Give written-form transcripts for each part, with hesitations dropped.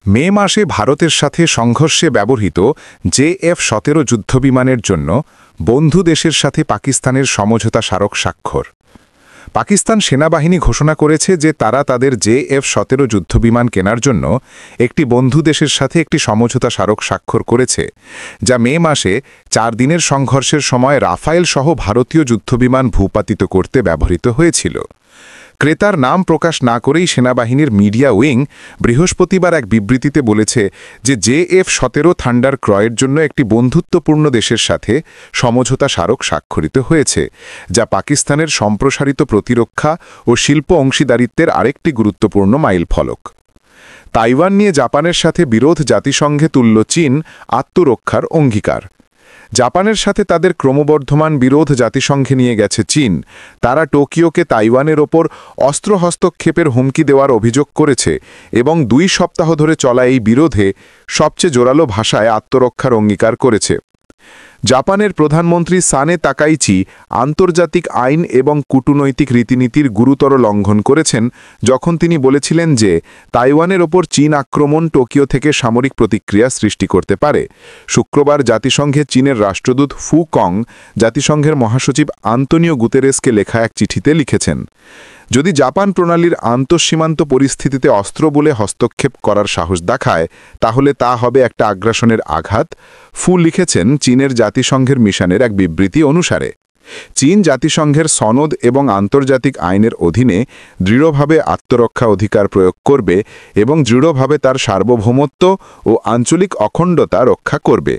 মে মাসে ভারতের সাথে সংঘর্ষে ব্যবহৃত JF-17 যুদ্ধবিমানের জন্য বন্ধু দেশের সাথে পাকিস্তানের সমঝোতা স্মারক স্বাক্ষর। পাকিস্তান সেনাবাহিনী ঘোষণা করেছে যে তারা তাদের JF-17 যুদ্ধবিমান কেনার জন্য একটি বন্ধু দেশের সাথে একটি সমঝোতা স্মারক স্বাক্ষর করেছে, যা মে মাসে 4 দিনের সংঘর্ষের সময় রাফায়েল সহ ভারতীয় যুদ্ধবিমান ভূপাতিত করতে ব্যবহৃত হয়েছিল। ক্রেতার নাম প্রকাশ না করেই সেনাবাহিনীর মিডিয়া উইং বৃহস্পতিবার এক বিবৃতিতে বলেছে যে JF-17 থান্ডার ক্রয়ের জন্য একটি বন্ধুত্বপূর্ণ দেশের সাথে সমঝোতা স্মারক স্বাক্ষরিত হয়েছে, যা পাকিস্তানের সম্প্রসারিত প্রতিরক্ষা ও শিল্প অংশীদারিত্বের আরেকটি গুরুত্বপূর্ণ মাইলফলক। তাইওয়ান নিয়ে জাপানের সাথে বিরোধ জাতিসংঘে তুলল চীন আত্মরক্ষার অঙ্গীকার। জাপানের সাথে তাদের ক্রমবর্ধমান বিরোধ জাতিসংঘে নিয়ে গেছে চীন। তারা টোকিওকে তাইওয়ানের ওপর অস্ত্র হস্তক্ষেপের হুমকি দেওয়ার অভিযোগ করেছে এবং 2 সপ্তাহ ধরে চলা এই বিরোধে সবচেয়ে জোরালো ভাষায় আত্মরক্ষার অঙ্গীকার করেছে। জাপানের প্রধানমন্ত্রী সানে তাকাইচি আন্তর্জাতিক আইন এবং কূটনৈতিক রীতিনীতির গুরুতর লঙ্ঘন করেছেন যখন তিনি বলেছিলেন যে তাইওয়ানের ওপর চীন আক্রমণ টোকিও থেকে সামরিক প্রতিক্রিয়া সৃষ্টি করতে পারে। শুক্রবার জাতিসংঘে চীনের রাষ্ট্রদূত ফু কং জাতিসংঘের মহাসচিব আন্তোনিও গুতেরেসকে লেখা এক চিঠিতে লিখেছেন, যদি জাপান প্রণালীর আন্তঃসীমান্ত পরিস্থিতিতে অস্ত্র বলে হস্তক্ষেপ করার সাহস দেখায় তাহলে তা হবে একটা আগ্রাসনের আঘাত। ফু লিখেছেন চীনের জাতিসংঘের মিশনের এক বিবৃতি অনুসারে চীন জাতিসংঘের সনদ এবং আন্তর্জাতিক আইনের অধীনে দৃঢ়ভাবে আত্মরক্ষা অধিকার প্রয়োগ করবে এবং দৃঢ়ভাবে তার সার্বভৌমত্ব ও আঞ্চলিক অখণ্ডতা রক্ষা করবে।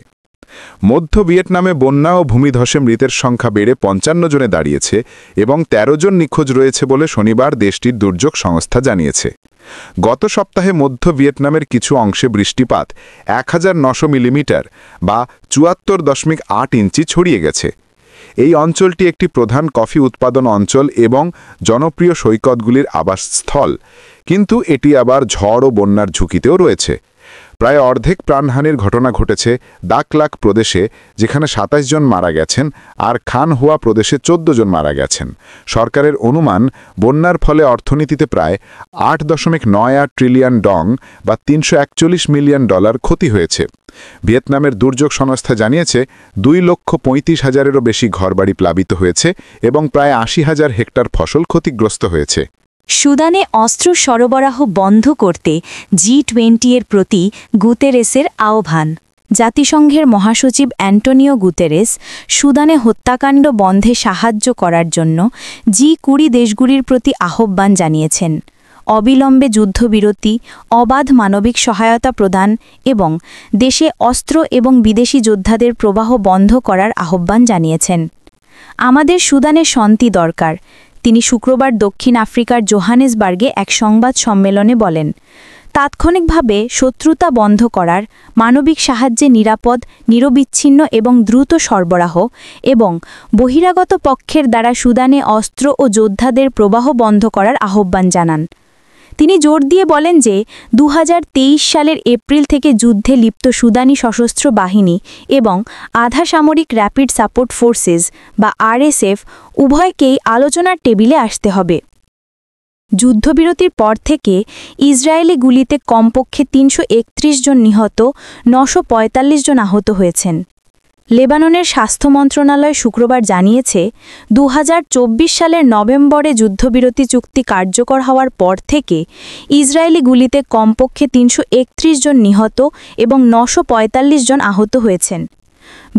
মধ্য ভিয়েতনামে বন্যা ও ভূমিধসে মৃতের সংখ্যা বেড়ে 55 জনে দাঁড়িয়েছে এবং 13 জন নিখোঁজ রয়েছে বলে শনিবার দেশটির দুর্যোগ সংস্থা জানিয়েছে। গত সপ্তাহে মধ্য ভিয়েতনামের কিছু অংশে বৃষ্টিপাত 1900 মিলিমিটার বা 74.8 ইঞ্চি ছড়িয়ে গেছে। এই অঞ্চলটি একটি প্রধান কফি উৎপাদন অঞ্চল এবং জনপ্রিয় সৈকতগুলির আবাসস্থল, কিন্তু এটি আবার ঝড় ও বন্যার ঝুঁকিতেও রয়েছে। প্রায় অর্ধেক প্রাণহানির ঘটনা ঘটেছে দাক লাক প্রদেশে, যেখানে 27 জন মারা গেছেন, আর খান হুয়া প্রদেশে 14 জন মারা গেছেন। সরকারের অনুমান বন্যার ফলে অর্থনীতিতে প্রায় 8.98 ট্রিলিয়ন ডং বা $341 মিলিয়ন ক্ষতি হয়েছে। ভিয়েতনামের দুর্যোগ সংস্থা জানিয়েছে 2,35,000-এরও বেশি ঘরবাড়ি প্লাবিত হয়েছে এবং প্রায় 80,000 হেক্টর ফসল ক্ষতিগ্রস্ত হয়েছে। সুদানে অস্ত্র সরবরাহ বন্ধ করতে G20-এর প্রতি গুতেরেসের আহ্বান। জাতিসংঘের মহাসচিব অ্যান্টোনিও গুতেরেস সুদানে হত্যাকাণ্ড বন্ধে সাহায্য করার জন্য G20 দেশগুলির প্রতি আহ্বান জানিয়েছেন। অবিলম্বে যুদ্ধবিরতি, অবাধ মানবিক সহায়তা প্রদান এবং দেশে অস্ত্র এবং বিদেশি যোদ্ধাদের প্রবাহ বন্ধ করার আহ্বান জানিয়েছেন। আমাদের সুদানে শান্তি দরকার, তিনি শুক্রবার দক্ষিণ আফ্রিকার জোহানেসবার্গে এক সংবাদ সম্মেলনে বলেন। তাৎক্ষণিকভাবে শত্রুতা বন্ধ করার, মানবিক সাহায্যে নিরাপদ, নিরবিচ্ছিন্ন এবং দ্রুত সরবরাহ এবং বহিরাগত পক্ষের দ্বারা সুদানে অস্ত্র ও যোদ্ধাদের প্রবাহ বন্ধ করার আহ্বান জানান। তিনি জোর দিয়ে বলেন যে 2023 সালের এপ্রিল থেকে যুদ্ধে লিপ্ত সুদানি সশস্ত্র বাহিনী এবং আধা সামরিক র্যাপিড সাপোর্ট ফোর্সেস বা RSF উভয়কেই আলোচনার টেবিলে আসতে হবে। যুদ্ধবিরতির পর থেকে ইসরায়েলি গুলিতে কমপক্ষে 331 জন নিহত, 945 জন আহত হয়েছেন। লেবাননের স্বাস্থ্য মন্ত্রণালয় শুক্রবার জানিয়েছে 2024 সালের নভেম্বরে যুদ্ধবিরতি চুক্তি কার্যকর হওয়ার পর থেকে ইসরায়েলি গুলিতে কমপক্ষে 331 জন নিহত এবং 945 জন আহত হয়েছেন।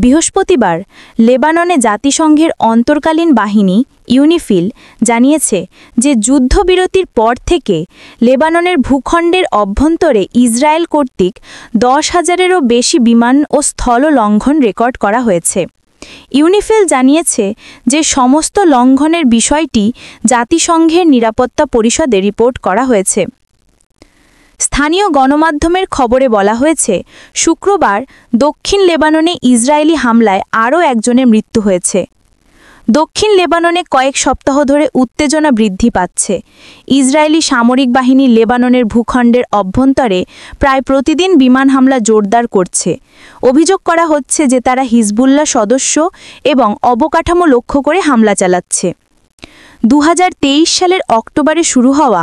বৃহস্পতিবার লেবাননে জাতিসংঘের অন্তর্কালীন বাহিনী ইউনিফিল জানিয়েছে যে যুদ্ধবিরতির পর থেকে লেবাননের ভূখণ্ডের অভ্যন্তরে ইসরায়েল কর্তৃক 10,000-এরও বেশি বিমান ও স্থল লঙ্ঘন রেকর্ড করা হয়েছে। ইউনিফিল জানিয়েছে যে সমস্ত লঙ্ঘনের বিষয়টি জাতিসংঘের নিরাপত্তা পরিষদে রিপোর্ট করা হয়েছে। স্থানীয় গণমাধ্যমের খবরে বলা হয়েছে শুক্রবার দক্ষিণ লেবাননে ইসরায়েলি হামলায় আরও একজনের মৃত্যু হয়েছে। দক্ষিণ লেবাননে কয়েক সপ্তাহ ধরে উত্তেজনা বৃদ্ধি পাচ্ছে। ইসরায়েলি সামরিক বাহিনী লেবাননের ভূখণ্ডের অভ্যন্তরে প্রায় প্রতিদিন বিমান হামলা জোরদার করছে। অভিযোগ করা হচ্ছে যে তারা হিজবুল্লাহ সদস্য এবং অবকাঠামো লক্ষ্য করে হামলা চালাচ্ছে। সালের অক্টোবরে শুরু হওয়া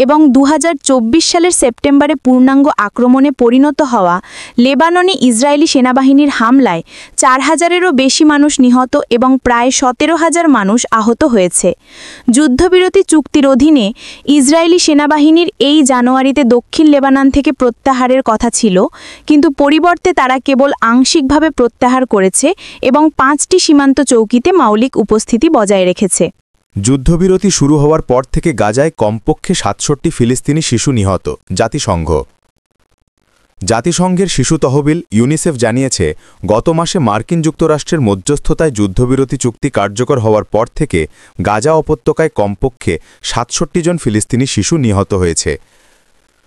এবং 2024 সালের সেপ্টেম্বরে পূর্ণাঙ্গ আক্রমণে পরিণত হওয়া লেবাননে ইসরায়েলি সেনাবাহিনীর হামলায় 4,000-এরও বেশি মানুষ নিহত এবং প্রায় 17,000 মানুষ আহত হয়েছে। যুদ্ধবিরতি চুক্তির অধীনে ইসরায়েলি সেনাবাহিনীর এই জানুয়ারিতে দক্ষিণ লেবানন থেকে প্রত্যাহারের কথা ছিল, কিন্তু পরিবর্তে তারা কেবল আংশিকভাবে প্রত্যাহার করেছে এবং 5টি সীমান্ত চৌকিতে মৌলিক উপস্থিতি বজায় রেখেছে। যুদ্ধবিরতি শুরু হওয়ার পর থেকে গাজায় কমপক্ষে 67 ফিলিস্তিনি শিশু নিহত। জাতিসংঘের শিশু তহবিল ইউনিসেফ জানিয়েছে, গত মাসে মার্কিন যুক্তরাষ্ট্রের মধ্যস্থতায় যুদ্ধবিরতি চুক্তি কার্যকর হওয়ার পর থেকে গাজা উপত্যকায় কমপক্ষে 67 জন ফিলিস্তিনি শিশু নিহত হয়েছে।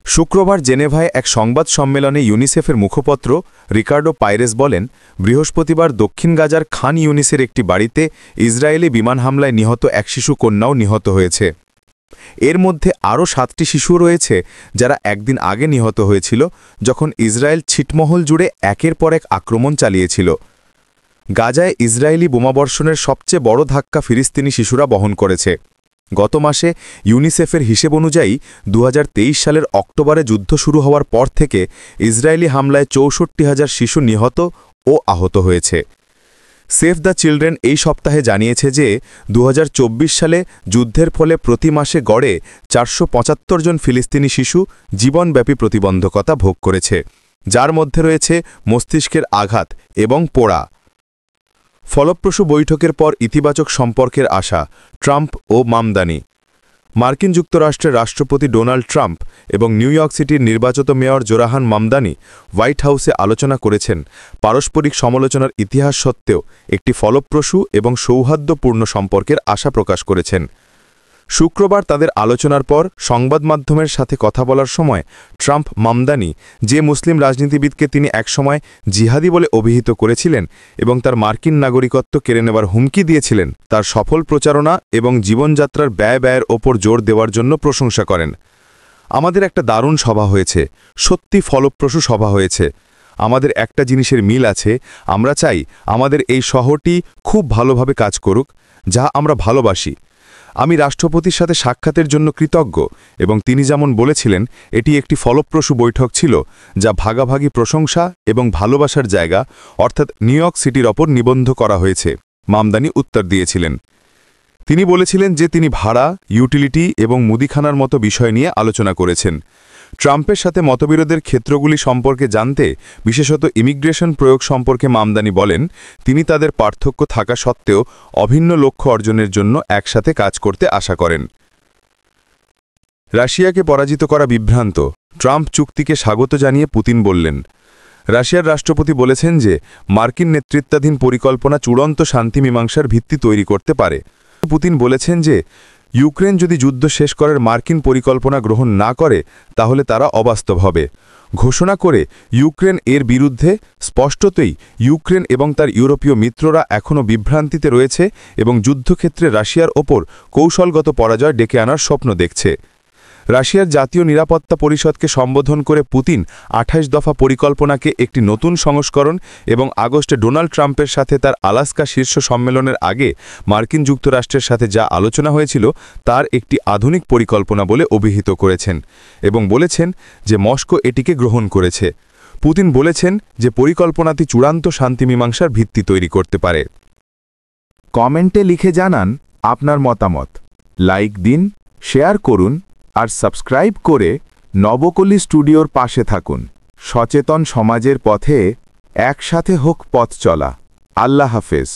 শুক্রবার জেনেভায় এক সংবাদ সম্মেলনে ইউনিসেফের মুখপত্র রিকার্ডো পাইরেস বলেন, বৃহস্পতিবার দক্ষিণ গাজার খান ইউনিসের একটি বাড়িতে ইসরায়েলি বিমান হামলায় নিহত এক শিশু কন্যাও নিহত হয়েছে। এর মধ্যে আরও 7টি শিশু রয়েছে যারা একদিন আগে নিহত হয়েছিল যখন ইসরায়েল ছিটমহল জুড়ে একের পর এক আক্রমণ চালিয়েছিল। গাজায় ইসরায়েলি বোমাবর্ষণের সবচেয়ে বড় ধাক্কা ফিলিস্তিনি শিশুরা বহন করেছে। গত মাসে ইউনিসেফের হিসেব অনুযায়ী 2023 সালের অক্টোবরে যুদ্ধ শুরু হওয়ার পর থেকে ইসরায়েলি হামলায় 64,000 শিশু নিহত ও আহত হয়েছে। সেভ দ্য চিলড্রেন এই সপ্তাহে জানিয়েছে যে 2024 সালে যুদ্ধের ফলে প্রতি মাসে গড়ে 475 জন ফিলিস্তিনি শিশু জীবনব্যাপী প্রতিবন্ধকতা ভোগ করেছে, যার মধ্যে রয়েছে মস্তিষ্কের আঘাত এবং পোড়া। ফলপ্রসূ বৈঠকের পর ইতিবাচক সম্পর্কের আশা ট্রাম্প ও মামদানি। মার্কিন যুক্তরাষ্ট্রের রাষ্ট্রপতি ডোনাল্ড ট্রাম্প এবং নিউ ইয়র্ক সিটির নির্বাচিত মেয়র জোরাহান মামদানি হোয়াইট হাউসে আলোচনা করেছেন, পারস্পরিক সমালোচনার ইতিহাস সত্ত্বেও একটি ফলপ্রসূ এবং সৌহার্দ্যপূর্ণ সম্পর্কের আশা প্রকাশ করেছেন। শুক্রবার তাদের আলোচনার পর সংবাদ মাধ্যমের সাথে কথা বলার সময় ট্রাম্প মামদানি, যে মুসলিম রাজনীতিবিদকে তিনি একসময় জিহাদি বলে অভিহিত করেছিলেন এবং তার মার্কিন নাগরিকত্ব কেড়ে নেবার হুমকি দিয়েছিলেন, তার সফল প্রচারণা এবং জীবনযাত্রার ব্যয়ের ওপর জোর দেওয়ার জন্য প্রশংসা করেন। আমাদের একটা দারুণ সভা হয়েছে, সত্যি ফলপ্রসূ সভা হয়েছে। আমাদের একটা জিনিসের মিল আছে, আমরা চাই আমাদের এই শহরটি খুব ভালোভাবে কাজ করুক, যা আমরা ভালোবাসি। আমি রাষ্ট্রপতির সাথে সাক্ষাতের জন্য কৃতজ্ঞ এবং তিনি যেমন বলেছিলেন, এটি একটি ফলপ্রসূ বৈঠক ছিল যা ভাগাভাগি প্রশংসা এবং ভালোবাসার জায়গা অর্থাৎ নিউ ইয়র্ক সিটির ওপর নিবন্ধ করা হয়েছে, মামদানি উত্তর দিয়েছিলেন। তিনি বলেছিলেন যে তিনি ভাড়া, ইউটিলিটি এবং মুদিখানার মতো বিষয় নিয়ে আলোচনা করেছেন। ট্রাম্পের সাথে মতবিরোধের ক্ষেত্রগুলি সম্পর্কে জানতে, বিশেষত ইমিগ্রেশন প্রয়োগ সম্পর্কে মামদানি বলেন, তিনি তাদের পার্থক্য থাকা সত্ত্বেও অভিন্ন লক্ষ্য অর্জনের জন্য একসাথে কাজ করতে আশা করেন। রাশিয়াকে পরাজিত করা বিভ্রান্ত, ট্রাম্প চুক্তিকে স্বাগত জানিয়ে পুতিন বললেন। রাশিয়ার রাষ্ট্রপতি বলেছেন যে মার্কিন নেতৃত্বাধীন পরিকল্পনা চূড়ান্ত শান্তি মীমাংসার ভিত্তি তৈরি করতে পারে। পুতিন বলেছেন যে ইউক্রেন যদি যুদ্ধ শেষ করার মার্কিন পরিকল্পনা গ্রহণ না করে তাহলে তারা অবাস্তব হবে। ঘোষণা করে ইউক্রেন এর বিরুদ্ধে স্পষ্টতই ইউক্রেন এবং তার ইউরোপীয় মিত্ররা এখনও বিভ্রান্তিতে রয়েছে এবং যুদ্ধক্ষেত্রে রাশিয়ার ওপর কৌশলগত পরাজয় ডেকে আনার স্বপ্ন দেখছে। রাশিয়ার জাতীয় নিরাপত্তা পরিষদকে সম্বোধন করে পুতিন 28 দফা পরিকল্পনাকে একটি নতুন সংস্করণ এবং আগস্টে ডোনাল্ড ট্রাম্পের সাথে তার আলাস্কা শীর্ষ সম্মেলনের আগে মার্কিন যুক্তরাষ্ট্রের সাথে যা আলোচনা হয়েছিল তার একটি আধুনিক পরিকল্পনা বলে অভিহিত করেছেন এবং বলেছেন যে মস্কো এটিকে গ্রহণ করেছে। পুতিন বলেছেন যে পরিকল্পনাটি চূড়ান্ত শান্তি মীমাংসার ভিত্তি তৈরি করতে পারে। কমেন্টে লিখে জানান আপনার মতামত, লাইক দিন, শেয়ার করুন আর সাবস্ক্রাইব করে নবকলি স্টুডিওর পাশে থাকুন। সচেতন সমাজের পথে একসাথে হোক পথ চলা। আল্লাহ হাফেজ।